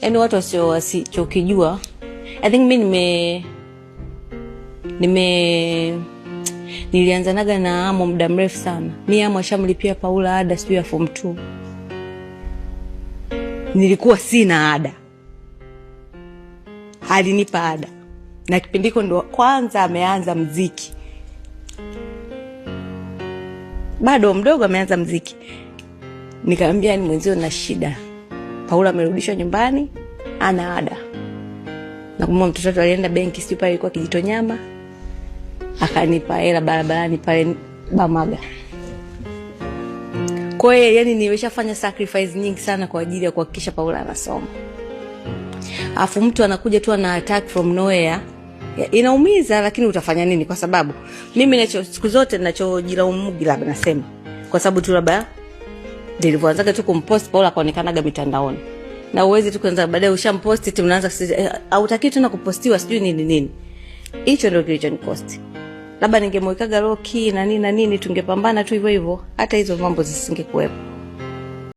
Yaani watu wasichokijua, I think mimi nilianzanaga na Amo muda mrefu sana. Mimi Amo ashamlipia Paula ada sijui ya form 2. Nilikuwa sina ada, alinipa ada, na kipindiko ndo kwanza ameanza muziki, bado mdogo ameanza muziki. Nikamwambia ni mwenzio na shida, Paula amerudishwa nyumbani, ana ada. Na kumbe mtoto wetu alienda benki sio pale, ilikuwa Kijitonyama, akanipa hela barabarani pale Bamaga. Kwa hiyo yani nimeshafanya sacrifice nyingi sana kwa ajili ya kuhakikisha Paula anasoma. Afu mtu anakuja tu ana attack from nowhere. Inaumiza, lakini utafanya nini? Kwa sababu mimi siku zote ninachojilaumu labda nasema kwa sababu tu labda nilivyoanza tu kumpost Paula akaonekanaga mitandaoni. Na uwezi tu kwanza baadaye ushamposti tu unaanza hautaki tena kupostiwa sijui nini. Hicho ndio kilichonikosti. Labda ningemwekaga low key na nini tungepambana tu hivyo hivyo, hata hizo mambo zisingekuwepo.